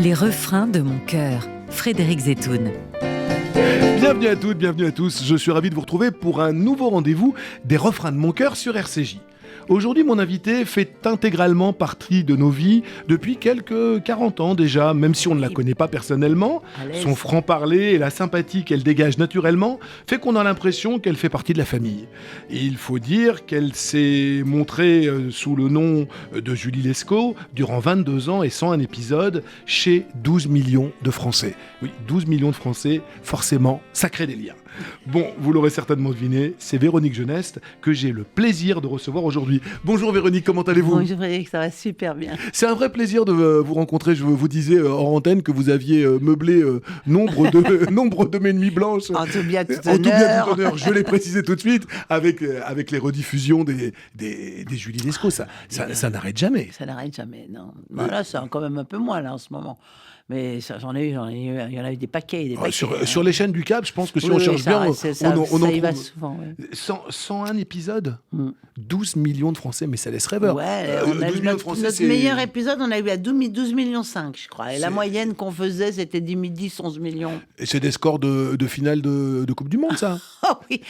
Les refrains de mon cœur, Frédéric Zetoun. Bienvenue à toutes, bienvenue à tous. Je suis ravi de vous retrouver pour un nouveau rendez-vous des refrains de mon cœur sur RCJ. Aujourd'hui, mon invité fait intégralement partie de nos vies depuis quelques 40 ans déjà, même si on ne la connaît pas personnellement. Son franc-parler et la sympathie qu'elle dégage naturellement fait qu'on a l'impression qu'elle fait partie de la famille. Et il faut dire qu'elle s'est montrée sous le nom de Julie Lescaut durant 22 ans et 101 épisodes chez 12 millions de Français. Oui, 12 millions de Français, forcément, ça crée des liens. Bon, vous l'aurez certainement deviné, c'est Véronique Geneste que j'ai le plaisir de recevoir aujourd'hui. Bonjour Véronique, comment allez-vous ? Bonjour Frédéric, ça va super bien. C'est un vrai plaisir de vous rencontrer. Je vous disais hors antenne que vous aviez meublé nombre de mes nuits blanches. En tout bien, tout En tout bien, honneur. tout honneur. Je l'ai précisé tout de suite avec les rediffusions des Julie Lescaut. Ça n'arrête jamais. Ça n'arrête jamais, non. Bon, là, c'est quand même un peu moins, là, en ce moment. Mais ça, il y en a eu des paquets. Des paquets Sur les chaînes du câble, je pense que si oui, on cherche ça, bien, ça on en y va trouve souvent. Oui. 101 épisodes, 12 millions de Français, mais ça laisse rêveur. Ouais, on a 12 eu millions de Français, notre c'est... meilleur épisode, on a eu à 12 millions 5, je crois. Et la moyenne qu'on faisait, c'était 10, 11 millions. Et c'est des scores de finale de Coupe du Monde, ça. Oh oui,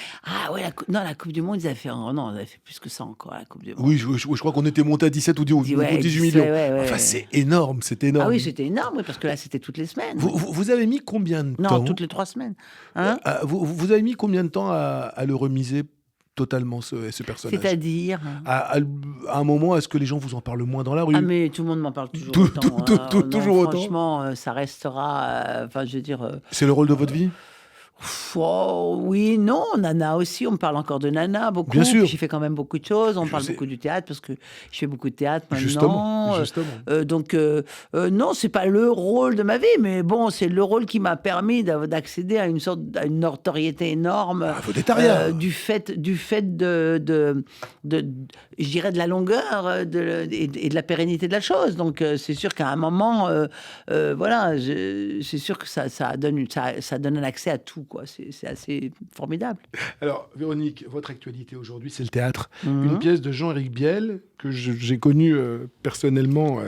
oui, la Coupe du Monde, ils avaient fait, non, ils avaient fait plus que ça encore, la Coupe du Monde. Oui, je crois qu'on était monté à 17 ou 18 millions. Enfin, c'est énorme, c'était énorme. Ah oui, c'était énorme, parce que là, c'était toutes les semaines. Vous avez mis combien de temps ? Non, toutes les 3 semaines. Hein vous avez mis combien de temps à le remiser totalement, ce personnage ? C'est-à-dire à un moment, est-ce que les gens vous en parlent moins dans la rue ? Ah, mais tout le monde m'en parle toujours autant. Toujours autant. Franchement, ça restera... Enfin, je veux dire... C'est le rôle de votre vie ? Oui, non, Nana aussi, on me parle encore de Nana beaucoup. Bien sûr. Puis j'ai fait quand même beaucoup de choses, on parle beaucoup du théâtre parce que je fais beaucoup de théâtre maintenant. Justement. Donc, non, c'est pas le rôle de ma vie, mais bon, c'est le rôle qui m'a permis d'accéder à une notoriété énorme. Du fait de je dirais, de la longueur et de la pérennité de la chose. Donc, c'est sûr qu'à un moment, voilà, c'est sûr que ça donne un accès à tout, quoi. C'est assez formidable. Alors, Véronique, votre actualité aujourd'hui, c'est le théâtre. Une pièce de Jean-Éric Biel, que j'ai connu personnellement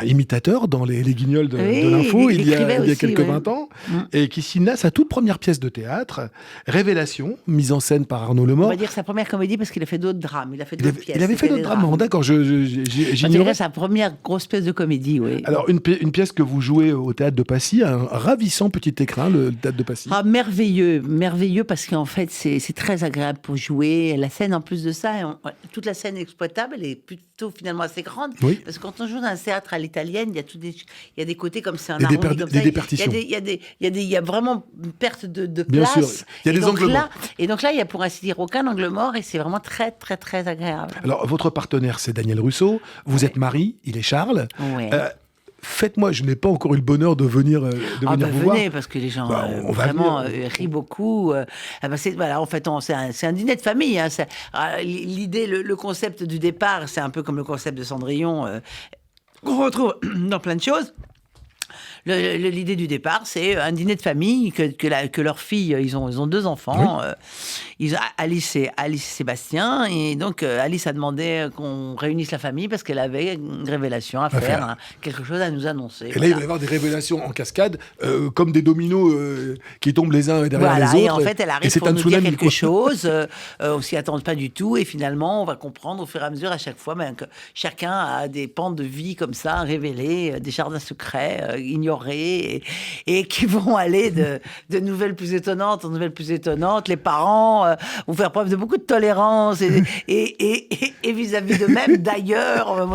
imitateur dans les Guignols de l'info il y a quelques 20 ans, et qui signe là sa toute première pièce de théâtre, Révélation, mise en scène par Arnaud Lemort. On va dire sa première comédie parce qu'il a fait d'autres drames. Il a fait d'autres pièces. Il avait fait d'autres drames, d'accord. Je dirais sa première grosse pièce de comédie, oui. Alors, une pièce que vous jouez au Théâtre de Passy, un ravissant petit écrin, le Théâtre de Passy. Ah, merveilleux parce qu'en fait, c'est très agréable pour jouer. La scène, en plus de ça, toute la scène exploitable, elle est plutôt finalement assez grande. Oui. Parce que quand on joue dans un théâtre à l'italienne, il y a des côtés comme c'est un arrondi comme ça. Des déperditions. Il y a vraiment une perte de Bien place. Bien sûr, il y a des angles morts. Et donc là, il y a pour ainsi dire aucun angle mort et c'est vraiment très, très, très agréable. Alors, votre partenaire, c'est Daniel Russo. Vous êtes Marie, il est Charles. Ouais. Faites-moi, je n'ai pas encore eu le bonheur de venir vous voir. Venez, parce que les gens vraiment rient beaucoup. En fait, c'est un dîner de famille. Hein. L'idée, le concept du départ, c'est un peu comme le concept de Cendrillon, qu'on retrouve dans plein de choses. L'idée du départ, c'est un dîner de famille, que leurs filles, ils ont 2 enfants, Alice et Sébastien, et donc Alice a demandé qu'on réunisse la famille parce qu'elle avait une révélation à faire. Quelque chose à nous annoncer. Et là, il va y avoir des révélations en cascade, comme des dominos qui tombent les uns derrière les autres. Et en fait, elle arrive pour nous dire quelque chose, on s'y attend pas du tout, et finalement, on va comprendre au fur et à mesure, à chaque fois, que chacun a des pans de vie comme ça, révélés, des jardins secrets, ignorés, et qui vont aller de nouvelles plus étonnantes en nouvelles plus étonnantes. Les parents vont faire preuve de beaucoup de tolérance et vis-à-vis d'eux-mêmes d'ailleurs.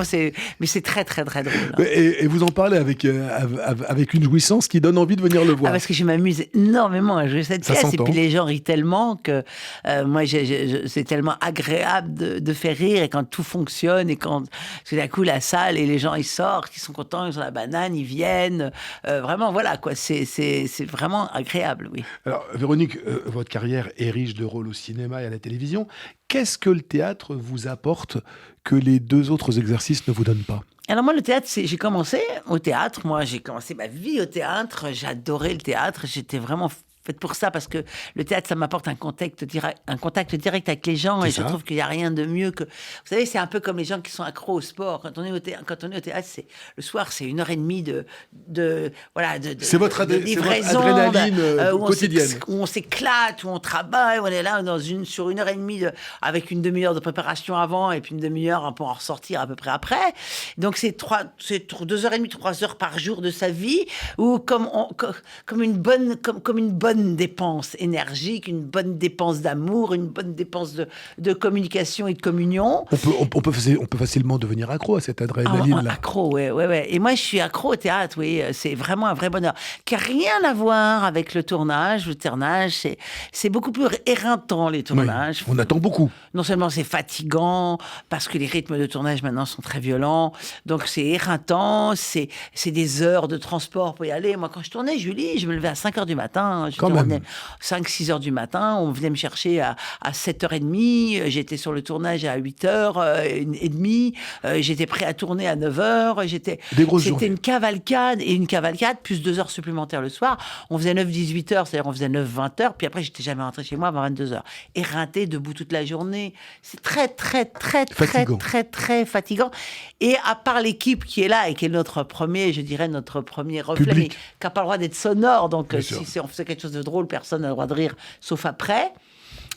Mais c'est très très très drôle. Hein. Et vous en parlez avec une jouissance qui donne envie de venir le voir. Parce que je m'amuse énormément à jouer cette pièce, et puis les gens rient tellement que moi c'est tellement agréable de faire rire, et quand tout fonctionne, et quand tout d'un coup la salle et les gens ils sortent, ils sont contents, ils ont la banane, ils viennent. Vraiment, voilà, quoi. C'est vraiment agréable, oui. Alors, Véronique, votre carrière est riche de rôles au cinéma et à la télévision. Qu'est-ce que le théâtre vous apporte que les 2 autres exercices ne vous donnent pas ? Alors moi, le théâtre, j'ai commencé au théâtre. Moi, j'ai commencé ma vie au théâtre. J'adorais le théâtre. J'étais vraiment faite pour ça, parce que le théâtre, ça m'apporte un contact direct avec les gens, et je trouve qu'il n'y a rien de mieux que... Vous savez, c'est un peu comme les gens qui sont accros au sport. Quand on est au théâtre, le soir, c'est 1h30 de c'est votre adrénaline quotidienne. Où on s'éclate, où on travaille, où on est là sur 1h30 avec une demi-heure de préparation avant, et puis une demi-heure pour en ressortir à peu près après. Donc c'est 2h30, 3 heures par jour de sa vie, ou comme une bonne dépense énergique, une bonne dépense d'amour, une bonne dépense de communication et de communion. On peut facilement devenir accro à cette adrénaline-là. Accro, ouais. Et moi, je suis accro au théâtre, oui. C'est vraiment un vrai bonheur. Qui n'a rien à voir avec le tournage. Le tournage, c'est beaucoup plus éreintant, les tournages. Oui, on attend beaucoup. Non seulement c'est fatigant, parce que les rythmes de tournage maintenant sont très violents, donc c'est éreintant, c'est des heures de transport pour y aller. Moi, quand je tournais Julie, je me levais à 5h du matin. Je tournais 5-6 heures du matin. On venait me chercher à 7h30. J'étais sur le tournage à 8h30. J'étais prêt à tourner à 9h. C'était une cavalcade, et une cavalcade, plus 2 heures supplémentaires le soir. On faisait 9-18 heures, c'est-à-dire on faisait 9-20 heures, puis après, j'étais jamais rentré chez moi avant 22 heures. Éreinté, debout toute la journée. C'est très, très, très, très, très, très fatigant. Et à part l'équipe qui est là et qui est notre premier reflet, mais qui n'a pas le droit d'être sonore. Donc, si on faisait quelque chose de drôle, personne n'a le droit de rire, sauf après.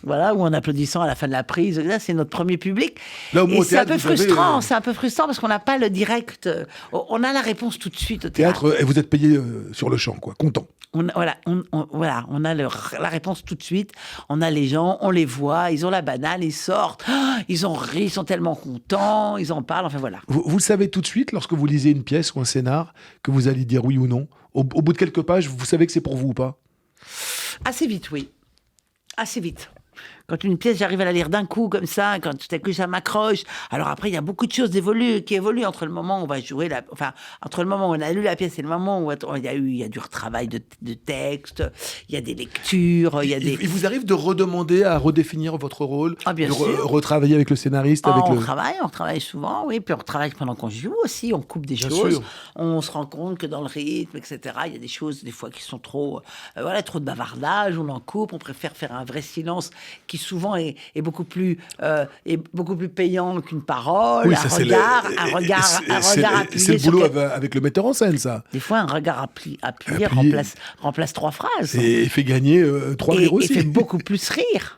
Voilà, ou en applaudissant à la fin de la prise. Là, c'est notre premier public. Là, et c'est un peu frustrant. C'est un peu frustrant parce qu'on n'a pas le direct. On a la réponse tout de suite au théâtre. Et vous êtes payé sur le champ, quoi, content. On a la réponse tout de suite. On a les gens, on les voit, ils ont la banane, ils sortent, ils ont ri, ils sont tellement contents, ils en parlent, enfin voilà. Vous savez tout de suite, lorsque vous lisez une pièce ou un scénar, que vous allez dire oui ou non. Au bout de quelques pages, vous savez que c'est pour vous ou pas? Assez vite, oui. Assez vite. Quand une pièce, j'arrive à la lire d'un coup, comme ça, quand tout à coup, ça m'accroche. Alors après, il y a beaucoup de choses qui évoluent entre le moment où on va jouer, entre le moment où on a lu la pièce et le moment où il y a du retravail de texte, il y a des lectures, Il vous arrive de redemander à redéfinir votre rôle, bien de sûr. Retravailler avec le scénariste, on travaille souvent, oui, puis on travaille pendant qu'on joue aussi, on coupe des choses, sûr. On se rend compte que dans le rythme, etc., il y a des choses, des fois, qui sont trop de bavardage, on en coupe, on préfère faire un vrai silence qui souvent est beaucoup plus payant qu'une parole, oui, un regard appuyé. C'est le boulot avec le metteur en scène, ça. Des fois, un regard appuyé remplace 3 phrases. Et fait gagner 3 rires aussi. Et fait beaucoup plus rire.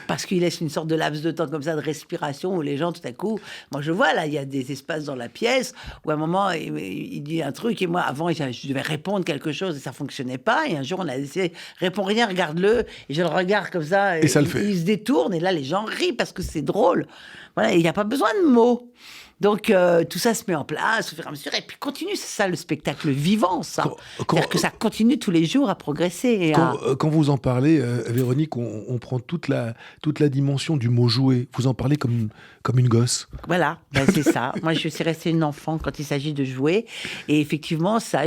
Parce qu'il laisse une sorte de laps de temps comme ça, de respiration, où les gens, tout à coup... Moi, je vois, là, il y a des espaces dans la pièce où, à un moment, il dit un truc, et moi, avant, je devais répondre quelque chose, et ça fonctionnait pas. Et un jour, on a essayé, réponds rien, regarde-le. Et je le regarde comme ça, et ça le fait. Il se détourne, et là, les gens rient parce que c'est drôle. Voilà, il n'y a pas besoin de mots. Donc, tout ça se met en place au fur et à mesure. Et puis, continue, c'est ça le spectacle vivant, ça. C'est-à-dire que ça continue tous les jours à progresser. Quand vous en parlez, Véronique, on prend toute la dimension du mot jouer. Vous en parlez comme une gosse. Voilà, c'est ça. Moi, je suis restée une enfant quand il s'agit de jouer. Et effectivement, ça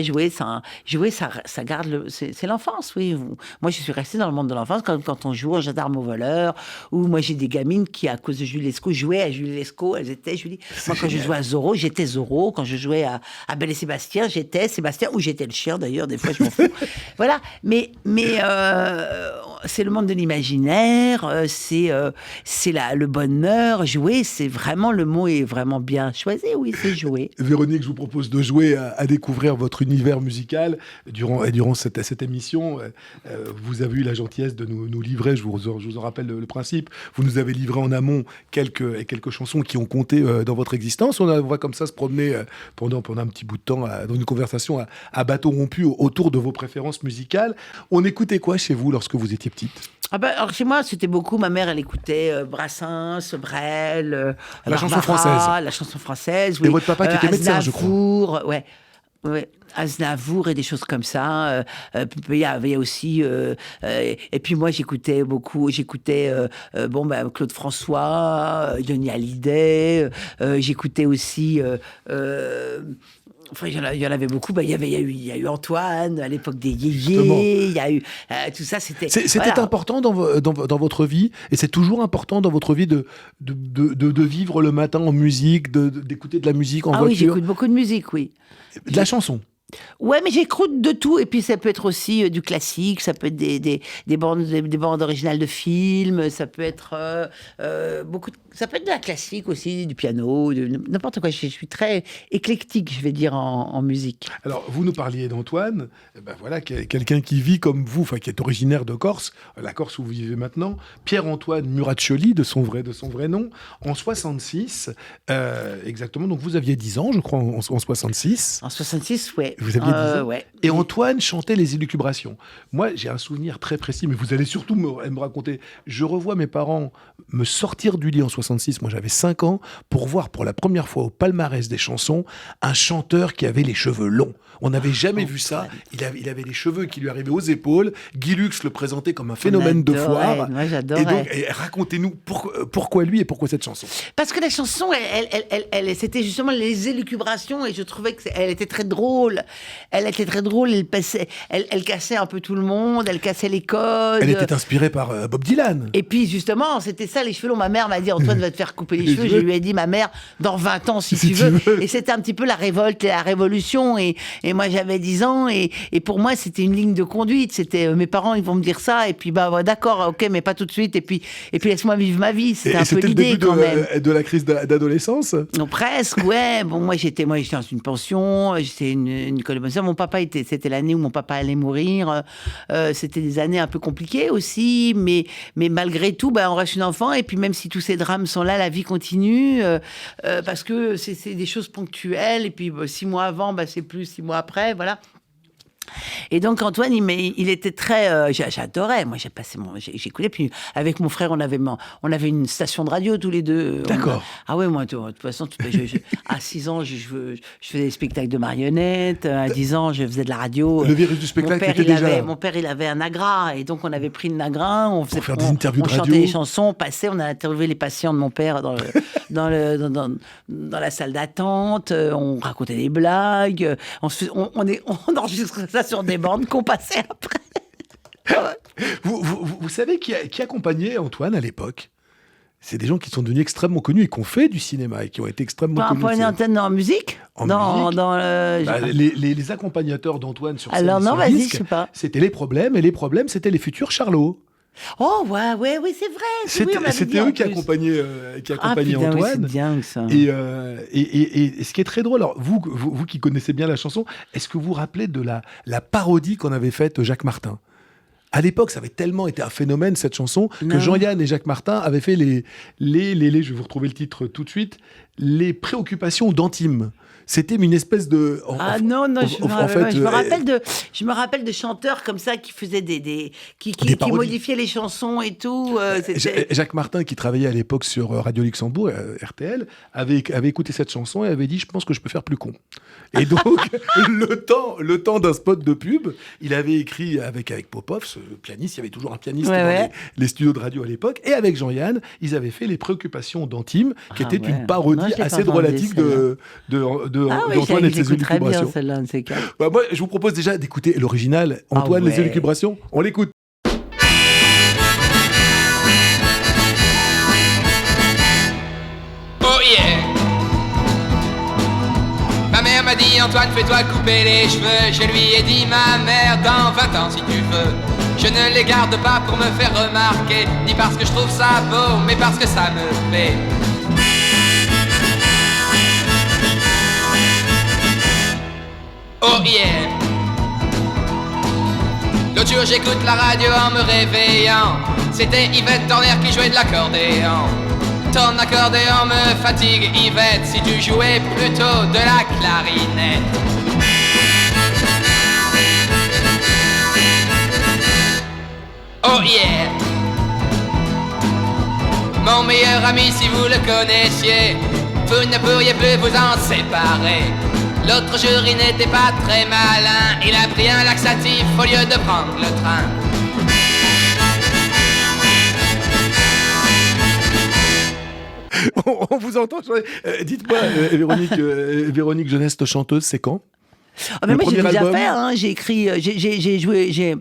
garde c'est l'enfance, oui. Moi, je suis restée dans le monde de l'enfance quand on joue au gendarme au voleur. Ou moi, j'ai des gamines qui, à cause de Julie Lescaut, jouaient à Julie Lescaut. Elles étaient Julie. Moi, quand je jouais à Zorro, j'étais Zorro. Quand je jouais à Belle et Sébastien, j'étais Sébastien. Ou j'étais le chien, d'ailleurs. Des fois, je m'en fous. Voilà. Mais c'est le monde de l'imaginaire. C'est le bonheur. Jouer, c'est vraiment, le mot est vraiment bien choisi. Oui, c'est jouer. Véronique, je vous propose de jouer à découvrir votre univers musical. Durant cette émission, vous avez eu la gentillesse de nous livrer, je vous en rappelle le principe, vous nous avez livré en amont quelques chansons qui ont compté dans votre existence. On va comme ça se promener pendant un petit bout de temps dans une conversation à bateau rompu autour de vos préférences musicales. On écoutait quoi chez vous lorsque vous étiez petite ? Alors chez moi, c'était beaucoup. Ma mère, elle écoutait Brassens, Brel, la chanson française. La chanson française. Oui. Et votre papa qui était médecin, je crois. Ouais. Aznavour et des choses comme ça. Il y avait aussi... et puis moi, j'écoutais Claude François, Johnny Hallyday. J'écoutais aussi... Enfin, il y en avait beaucoup. Il y a eu Antoine, à l'époque des Yéyés. Il y a eu tout ça. C'était important dans votre vie, et c'est toujours important dans votre vie de vivre le matin en musique, d'écouter de la musique en voiture. Oui, j'écoute beaucoup de musique, oui. De la chanson. Ouais, mais j'écoute de tout. Et puis, ça peut être aussi du classique, ça peut être des bandes originales de films, ça peut être ça peut être de la classique aussi, du piano, n'importe quoi. Je suis très éclectique, je vais dire, en musique. Alors, vous nous parliez d'Antoine, voilà, quelqu'un qui vit comme vous, enfin, qui est originaire de Corse, la Corse où vous vivez maintenant, Pierre-Antoine Muraccioli, de son vrai nom, en 66, exactement. Donc, vous aviez 10 ans, je crois, en 66. En 66, ouais. Vous aviez 10 ans. Ouais. Et Antoine chantait les élucubrations. Moi, j'ai un souvenir très précis, mais vous allez surtout me raconter. Je revois mes parents me sortir du lit en 66, moi j'avais 5 ans, pour voir pour la première fois au palmarès des chansons un chanteur qui avait les cheveux longs. On n'avait jamais vu ça. Il avait les cheveux qui lui arrivaient aux épaules. Guy Lux le présentait comme un phénomène de foire. Moi, j'adorais. Et donc, racontez-nous pourquoi lui et pourquoi cette chanson. Parce que la chanson, c'était justement les élucubrations, et je trouvais qu'elle était très drôle. Elle était très drôle. Elle cassait un peu tout le monde. Elle cassait les codes. Elle était inspirée par Bob Dylan. Et puis justement, c'était ça, les cheveux longs. Ma mère m'a dit, Antoine va te faire couper les cheveux. Je lui ai dit, ma mère, dans 20 ans, si tu veux. Et c'était un petit peu la révolte et la révolution. Et moi, j'avais 10 ans. Et pour moi, c'était une ligne de conduite. C'était mes parents, ils vont me dire ça. Et puis, d'accord, ok, mais pas tout de suite. Et puis laisse-moi vivre ma vie. C'était un peu l'idée quand même. De la crise d'adolescence. Non, presque, ouais. Bon, moi, j'étais dans une pension. J'étais une école de pension. C'était l'année où mon papa allait mourir. C'était des années un peu compliquées aussi. Mais malgré tout, on reste une enfant. Et puis, même si tous ces drames sont là, la vie continue. Parce que c'est des choses ponctuelles. Et puis, 6 mois avant, c'est plus 6 mois après. Voilà. Et donc Antoine, il était très, j'adorais. Moi, j'écoutais. Puis avec mon frère, on avait une station de radio tous les deux. D'accord. Ah ouais, moi, de toute façon, à 6 ans, je faisais des spectacles de marionnettes. À 10 ans, je faisais de la radio. Le virus du spectacle était déjà. Mon père, il avait un Nagra, et donc on avait pris le Nagra. On faire des interviews de radio. On chantait des chansons, on passait, on a interviewé les patients de mon père dans la salle d'attente. On racontait des blagues. On enregistrait ça sur des bandes qu'on passait après. Vous savez qui accompagnait Antoine à l'époque? C'est des gens qui sont devenus extrêmement connus et qui ont fait du cinéma et qui ont été extrêmement connus. Pour une antenne en musique? Les accompagnateurs d'Antoine sur scène. Alors non, vas-y, je sais pas. C'était Les Problèmes, et Les Problèmes, c'était les futurs Charlots. Oh, ouais, oui, c'est vrai. C'était eux qui accompagnaient Antoine. Oui, c'est dingue, ça. Et ce qui est très drôle, alors vous qui connaissez bien la chanson, est-ce que vous vous rappelez de la parodie qu'on avait faite Jacques Martin? À l'époque, ça avait tellement été un phénomène, cette chanson, que Jean-Yann et Jacques Martin avaient fait je vais vous retrouver le titre tout de suite, les préoccupations d'Antime. C'était une espèce de... Je me rappelle de chanteurs comme ça qui faisaient qui modifiaient les chansons et tout. Jacques Martin, qui travaillait à l'époque sur Radio Luxembourg, RTL, avait écouté cette chanson et avait dit « Je pense que je peux faire plus con ». Et donc, le temps d'un spot de pub, il avait écrit avec Popov, ce pianiste, il y avait toujours un pianiste dans les studios de radio à l'époque, et avec Jean-Yann, ils avaient fait les préoccupations d'Antime, qui était une parodie assez drôlatique d'Antoine et de ses élucubrations. Moi, je vous propose déjà d'écouter l'original, Antoine, les élucubrations. On l'écoute. Oh yeah! Ma mère m'a dit Antoine, fais-toi couper les cheveux. Je lui ai dit ma mère, dans 20 ans si tu veux. Je ne les garde pas pour me faire remarquer, ni parce que je trouve ça beau, mais parce que ça me plaît. Oh yeah! L'autre jour j'écoute la radio en me réveillant. C'était Yvette Torner qui jouait de l'accordéon. Ton accordéon me fatigue Yvette, si tu jouais plutôt de la clarinette. Oh yeah! Mon meilleur ami, si vous le connaissiez, vous ne pourriez plus vous en séparer. L'autre jour il n'était pas très malin, il a pris un laxatif au lieu de prendre le train. On vous entend. Dites-moi, Véronique Jeunesse, chanteuse, c'est quand? Mais Le moi, j'ai premier déjà album. fait, hein. J'ai écrit, j'ai joué, j'ai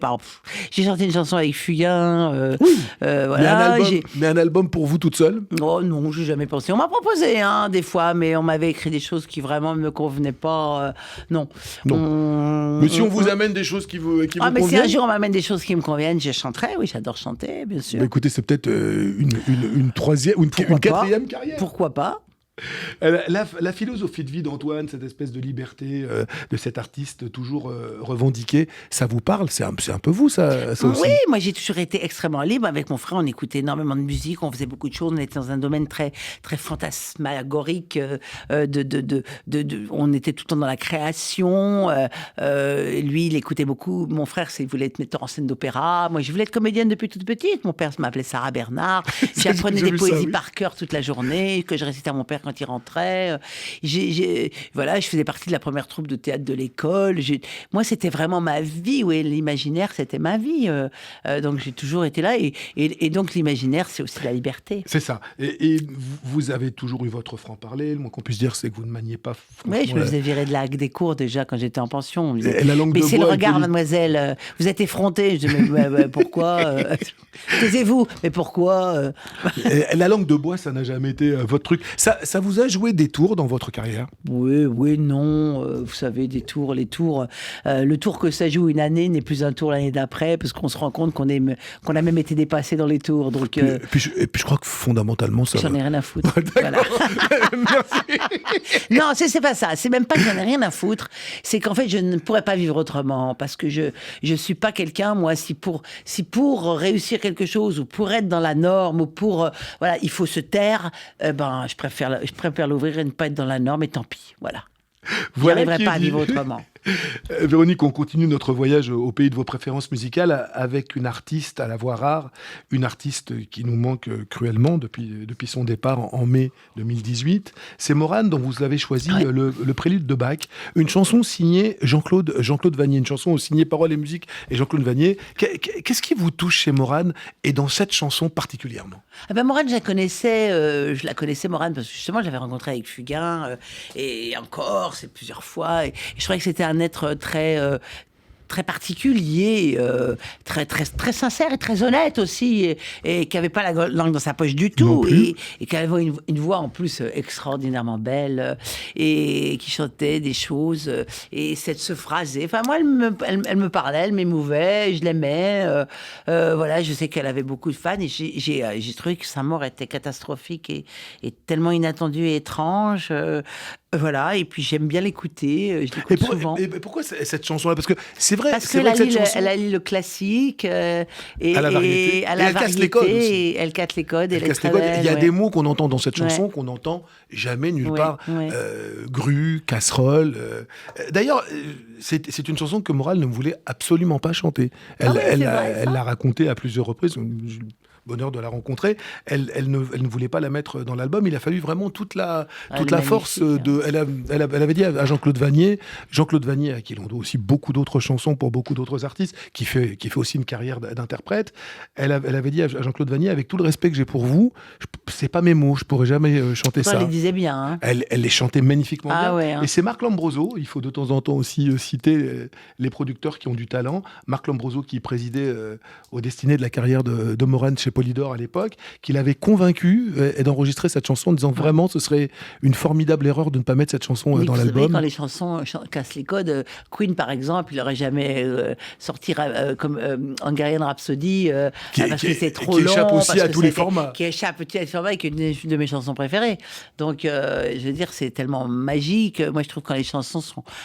chanté une chanson avec Fugain. Voilà. Mais un album pour vous toute seule? Oh non, j'ai jamais pensé. On m'a proposé, hein, des fois, mais on m'avait écrit des choses qui vraiment ne me convenaient pas. Non. Mais si on vous amène des choses qui vous mais si un conviennent. jour on m'amène des choses qui me conviennent, je chanterai. Oui, j'adore chanter, bien sûr. Bah, écoutez, c'est peut-être une troisième ou une Pourquoi pas quatrième carrière. Pourquoi pas? La philosophie de vie d'Antoine, cette espèce de liberté de cet artiste toujours revendiqué, ça vous parle? C'est un peu vous, ça aussi. Oui, moi j'ai toujours été extrêmement libre. Avec mon frère, on écoutait énormément de musique, on faisait beaucoup de choses, on était dans un domaine très, très fantasmagorique. On était tout le temps dans la création. Lui, il écoutait beaucoup. Mon frère, il voulait être metteur en scène d'opéra. Moi, je voulais être comédienne depuis toute petite. Mon père m'appelait Sarah Bernard. J'apprenais des poésies par cœur toute la journée, que je récitais à mon père quand il rentrait. Voilà, je faisais partie de la première troupe de théâtre de l'école. Moi, c'était vraiment ma vie. Oui, l'imaginaire, c'était ma vie. Donc, j'ai toujours été là. Et donc, l'imaginaire, c'est aussi la liberté. C'est ça. Et vous avez toujours eu votre franc-parler. Le moins qu'on puisse dire, c'est que vous ne maniez pas. Oui, je me faisais virer des cours déjà quand j'étais en pension. On me disait, Et la langue mais de c'est bois le est regard, polie. mademoiselle. Vous êtes effrontée. Je dis, mais pourquoi taisez-vous. Mais pourquoi Et la langue de bois, ça n'a jamais été votre truc. Ça vous a joué des tours dans votre carrière? Oui, non. Vous savez, les tours. Le tour que ça joue une année n'est plus un tour l'année d'après, parce qu'on se rend compte qu'on a même été dépassé dans les tours. Donc, Et puis je crois que fondamentalement, ça j'en va. ai rien à foutre. Voilà. Non, c'est pas ça. C'est même pas que j'en ai rien à foutre. C'est qu'en fait, je ne pourrais pas vivre autrement, parce que je suis pas quelqu'un, moi, si pour réussir quelque chose, ou pour être dans la norme, ou pour voilà, il faut se taire. Je préfère l'ouvrir et ne pas être dans la norme, et tant pis. Voilà. Voilà J'arriverai qui est pas à dit. vivre autrement. Véronique, on continue notre voyage au pays de vos préférences musicales avec une artiste à la voix rare, une artiste qui nous manque cruellement depuis son départ en mai 2018. C'est Morane dont vous avez choisi le prélude de Bach, une chanson signée Jean-Claude Vannier, une chanson signée paroles et musique et Jean-Claude Vannier. Qu'est-ce qui vous touche chez Morane et dans cette chanson particulièrement? Morane, je la connaissais Morane, parce que justement, je l'avais rencontrée avec Fugain, et encore, c'est plusieurs fois, et je trouvais que c'était un être très particulier, très, très, très sincère et très honnête aussi, et qui n'avait pas la langue dans sa poche du tout, et qui avait une voix en plus extraordinairement belle, et qui chantait des choses, et se phraser. Enfin, moi, elle me parlait, elle m'émouvait, je l'aimais. Voilà, je sais qu'elle avait beaucoup de fans, et j'ai trouvé que sa mort était catastrophique et tellement inattendue et étrange. Voilà, et puis j'aime bien l'écouter, je l'écoute souvent. Et pourquoi cette chanson-là? Parce que c'est vrai, parce c'est vrai que cette chanson... elle allie le classique et à la variété. Elle casse les codes aussi. Et elle casse les codes. Elle casse les codes. Il y a des mots qu'on entend dans cette chanson qu'on n'entend jamais nulle part. Grue, casserole. D'ailleurs, c'est une chanson que Morane ne voulait absolument pas chanter. Elle l'a racontée à plusieurs reprises. Bonheur de la rencontrer. Elle ne voulait pas la mettre dans l'album. Il a fallu vraiment toute la force de. Elle avait dit à Jean-Claude Vannier, à qui l'on doit aussi beaucoup d'autres chansons pour beaucoup d'autres artistes, qui fait aussi une carrière d'interprète. Elle avait dit à Jean-Claude Vannier, avec tout le respect que j'ai pour vous, c'est pas mes mots, je pourrais jamais chanter ça. Elle les disait bien. Hein. Elle les chantait magnifiquement bien. Ouais, hein. Et c'est Marc Lambroso. Il faut de temps en temps aussi citer les producteurs qui ont du talent. Marc Lambroso qui présidait aux destinées de la carrière de Morane chez Polydor à l'époque, qu'il avait convaincu d'enregistrer cette chanson en disant vraiment ce serait une formidable erreur de ne pas mettre cette chanson dans l'album. Quand les chansons cassent les codes, Queen par exemple, il n'aurait jamais sorti comme Hungarian Rhapsody parce que c'est trop long. Qui échappe aussi à tous les formats. Qui échappe à tous les formats et qui est une de mes chansons préférées. Donc je veux dire, c'est tellement magique. Moi je trouve que quand les chansons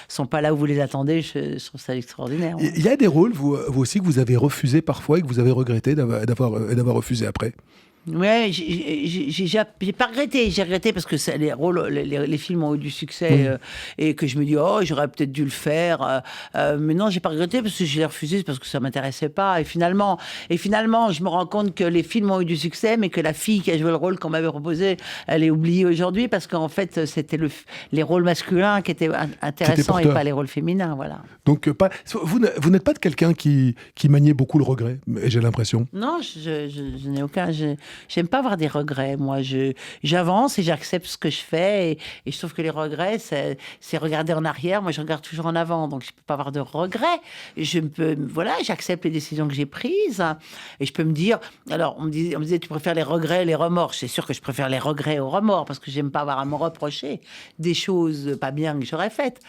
sont pas là où vous les attendez, je trouve ça extraordinaire. Il y a des rôles, vous aussi, que vous avez refusé parfois et que vous avez regretté d'avoir refusé après. Ouais, j'ai pas regretté. J'ai regretté parce que les films ont eu du succès et que je me dis j'aurais peut-être dû le faire. Mais non, j'ai pas regretté parce que je l'ai refusé parce que ça m'intéressait pas. Et finalement, je me rends compte que les films ont eu du succès, mais que la fille qui a joué le rôle qu'on m'avait proposé, elle est oubliée aujourd'hui parce qu'en fait, c'était les rôles masculins qui étaient intéressants et pas les rôles féminins. Voilà. Donc, vous n'êtes pas de quelqu'un qui maniait beaucoup le regret, j'ai l'impression. Non, je n'ai aucun. j'aime pas avoir des regrets. Moi, j'avance et j'accepte ce que je fais. Et je trouve que les regrets, c'est regarder en arrière. Moi, je regarde toujours en avant. Donc, je peux pas avoir de regrets. J'accepte les décisions que j'ai prises. Et je peux me dire... Alors, on me disait, tu préfères les regrets, les remords. C'est sûr que je préfère les regrets aux remords parce que j'aime pas avoir à me reprocher des choses pas bien que j'aurais faites.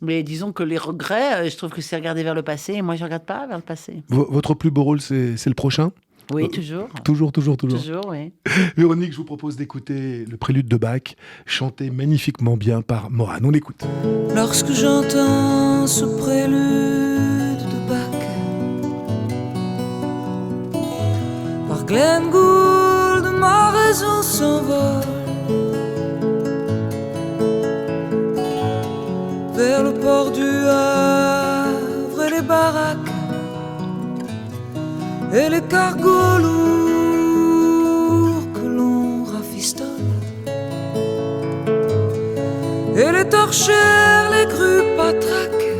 Mais disons que les regrets, je trouve que c'est regarder vers le passé. Et moi, je ne regarde pas vers le passé. Votre plus beau rôle, c'est le prochain ? Oui, toujours. Toujours. Toujours, oui. Véronique, je vous propose d'écouter le prélude de Bach, chanté magnifiquement bien par Morane. On écoute. Lorsque j'entends ce prélude de Bach par Glenn Gould, ma raison s'envole vers le port du Havre et les baraques et les cargos lourds que l'on rafistole et les torchères, les grues patraques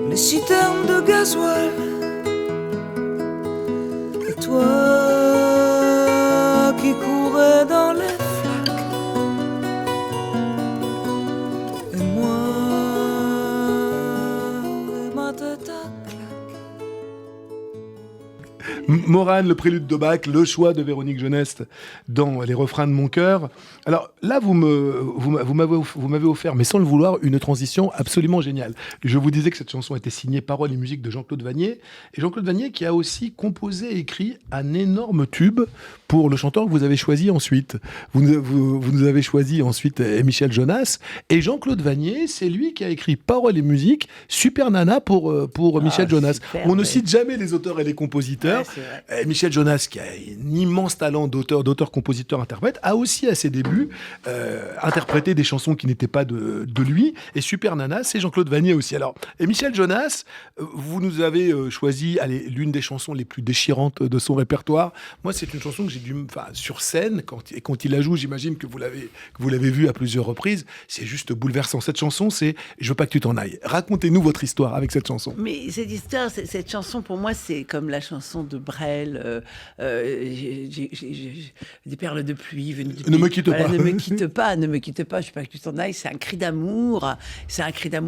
les citernes de gasoil et toi qui courais dans les Morane, le prélude de Bach, le choix de Véronique Jeunesse dans Les refrains de mon cœur. Alors là, vous m'avez offert, mais sans le vouloir, une transition absolument géniale. Je vous disais que cette chanson était signée paroles et musique de Jean-Claude Vannier. Et Jean-Claude Vannier qui a aussi composé et écrit un énorme tube pour le chanteur que vous avez choisi ensuite. Vous nous avez choisi ensuite Michel Jonas. Et Jean-Claude Vannier, c'est lui qui a écrit paroles et musique Super Nana pour Michel Jonas. Super, on ne cite jamais les auteurs et les compositeurs. Ouais, Michel Jonas, qui a un immense talent d'auteur, compositeur, interprète, a aussi à ses débuts interprété des chansons qui n'étaient pas de lui. Et Super Nana, c'est Jean-Claude Vannier aussi. Alors, et Michel Jonas, vous nous avez choisi l'une des chansons les plus déchirantes de son répertoire. Moi, c'est une chanson que j'ai sur scène, quand il la joue, j'imagine que vous l'avez vue à plusieurs reprises. C'est juste bouleversant. Cette chanson, c'est « Je veux pas que tu t'en ailles ». Racontez-nous votre histoire avec cette chanson. Mais cette histoire, cette chanson, pour moi, c'est comme la chanson de Brel, des perles de pluie venues du pays. Ne me quitte pas. Ne me quitte pas, ne me quitte pas, je veux pas que tu t'en ailles. C'est un cri d'amour,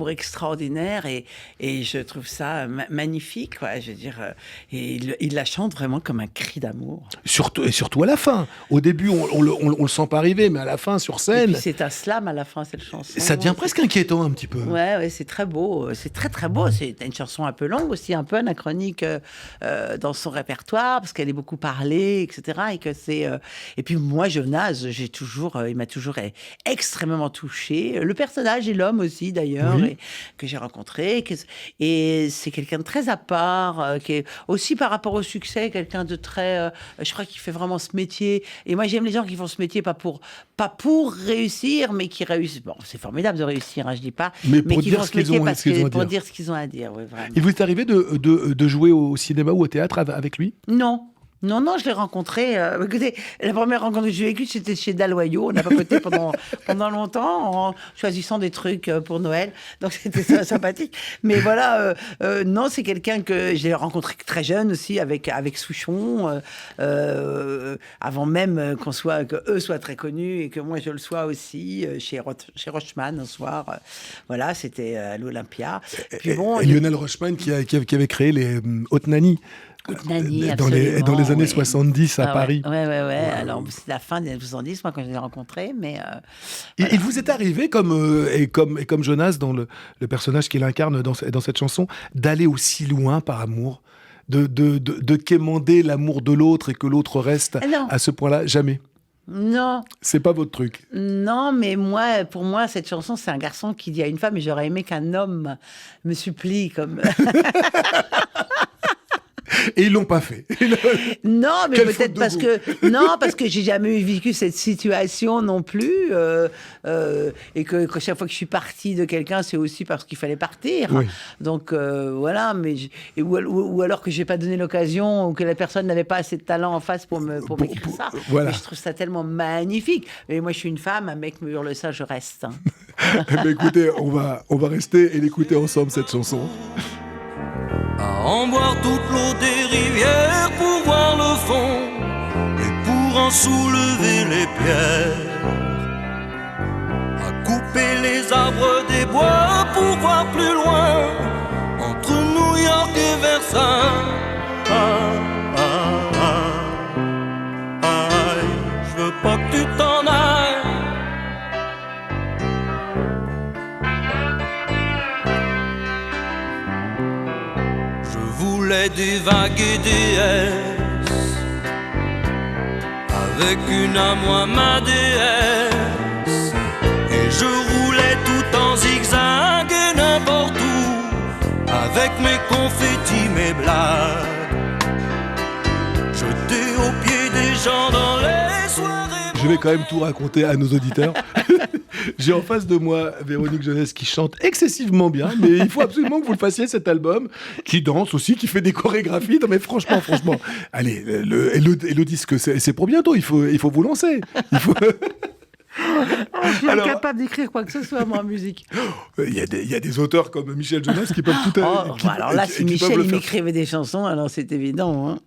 extraordinaire et je trouve ça magnifique, quoi. Je veux dire, et il la chante vraiment comme un cri d'amour. Surtout à la fin. Au début, on le sent pas arriver, mais à la fin, sur scène... Et puis c'est un slam à la fin, cette chanson. Ça devient presque inquiétant un petit peu. Ouais, c'est très beau. C'est très, très beau. C'est une chanson un peu longue aussi, un peu anachronique dans son répertoire, parce qu'elle est beaucoup parlée, etc. Et puis moi, Jonas, il m'a toujours extrêmement touchée. Le personnage et l'homme aussi, d'ailleurs, oui. Que j'ai rencontré. Et c'est quelqu'un de très à part, qui est aussi par rapport au succès, quelqu'un de très... je crois qu'il fait vraiment ce métier. Et moi, j'aime les gens qui font ce métier pas pour réussir, mais qui réussissent. Bon, c'est formidable de réussir, hein, je dis pas. Mais qui font ce métier pour dire ce qu'ils ont à dire. Oui, vraiment. Il vous est arrivé de jouer au cinéma ou au théâtre avec lui ? Non, je l'ai rencontré. Écoutez, la première rencontre que j'ai vécue, c'était chez Dalloyau. On a papoté pendant longtemps en choisissant des trucs pour Noël. Donc, c'était sympathique. Mais voilà, non, c'est quelqu'un que j'ai rencontré très jeune aussi, avec Souchon, avant même qu'eux soient très connus et que moi je le sois aussi, chez Rochman un soir. Voilà, c'était à l'Olympia. Puis bon, Lionel Rochman qui avait créé les Haute Nanny. Dans les années 70 à Paris. Ouais. Alors, c'est la fin des années 70, moi, quand je l'ai rencontré, mais... Il vous est arrivé, comme Jonas, dans le personnage qu'il incarne dans cette chanson, d'aller aussi loin par amour, de quémander l'amour de l'autre et que l'autre reste à ce point-là? Jamais. Non. C'est pas votre truc. Non, mais pour moi, cette chanson, c'est un garçon qui dit à une femme, et j'aurais aimé qu'un homme me supplie comme... Et ils l'ont pas fait. Non, mais peut-être parce que j'ai jamais vécu cette situation non plus, et que chaque fois que je suis partie de quelqu'un, c'est aussi parce qu'il fallait partir. Oui. Donc voilà, ou alors que j'ai pas donné l'occasion, ou que la personne n'avait pas assez de talent en face pour m'écrire ça. Voilà. Mais je trouve ça tellement magnifique. Et moi, je suis une femme, un mec me hurle ça, je reste. Mais écoutez, on va rester et l'écouter ensemble cette chanson. à en boire toute l'eau des rivières pour voir le fond et pour en soulever les pierres, à couper les arbres des bois pour voir plus loin entre New York et Versailles. Je veux pas que tu t'en ailles. Je voulais des vagues et des S, avec une à moi ma déesse, et je roulais tout en zigzag et n'importe où, avec mes confettis, mes blagues, jetés aux pieds des gens dans les soirées. Je vais quand même tout raconter à nos auditeurs. J'ai en face de moi Véronique Jeunesse qui chante excessivement bien, mais il faut absolument que vous le fassiez, cet album, qui danse aussi, qui fait des chorégraphies. Non mais franchement, allez, et le disque, c'est pour bientôt, il faut vous lancer. Il faut... Je suis incapable d'écrire quoi que ce soit, moi, en musique. Il y a des auteurs comme Michel Jonas qui peuvent tout alors là, si Michel il m'écrivait des chansons, alors c'est évident, hein.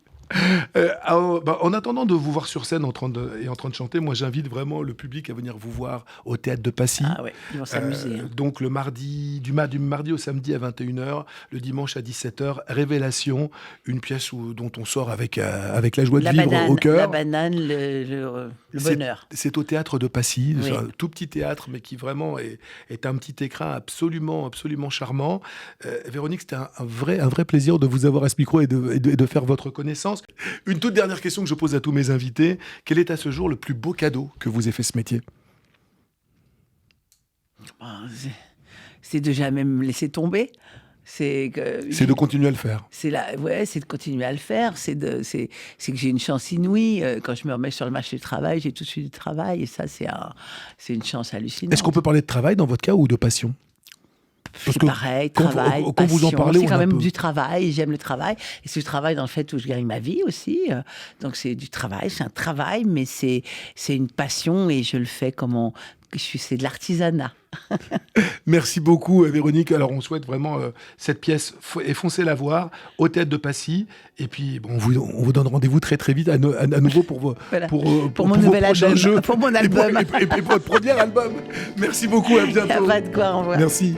En attendant de vous voir sur scène en train de chanter, moi j'invite vraiment le public à venir vous voir au Théâtre de Passy. Ah ouais, ils vont s'amuser. Donc le mardi, du mardi au samedi à 21h, le dimanche à 17h, Révélation, une pièce dont on sort avec la joie de vivre au cœur. La banane, le bonheur. C'est au Théâtre de Passy, oui. C'est un tout petit théâtre, mais qui vraiment est un petit écrin absolument charmant. Véronique, c'était un vrai plaisir de vous avoir à ce micro et de faire votre connaissance. Une toute dernière question que je pose à tous mes invités. Quel est à ce jour le plus beau cadeau que vous ait fait ce métier ? C'est de jamais me laisser tomber. C'est de continuer à le faire. C'est de continuer à le faire. C'est que j'ai une chance inouïe. Quand je me remets sur le marché du travail, j'ai tout de suite du travail. Et ça, c'est une chance hallucinante. Est-ce qu'on peut parler de travail dans votre cas ou de passion ? C'est pareil, travail, quand passion. vous en parlez, c'est quand même du travail, j'aime le travail. Et c'est du travail dans le fait où je gagne ma vie aussi. Donc c'est du travail, c'est un travail, mais c'est une passion et je le fais c'est de l'artisanat. Merci beaucoup Véronique. Alors on souhaite vraiment cette pièce et foncez la voir au Théâtre de Passy. Et puis on vous donne rendez-vous très vite à nouveau pour mon nouvel album, jeux, pour mon album et pour votre premier album. Merci beaucoup, à bientôt. Il n'y a pas de quoi, au revoir. Merci.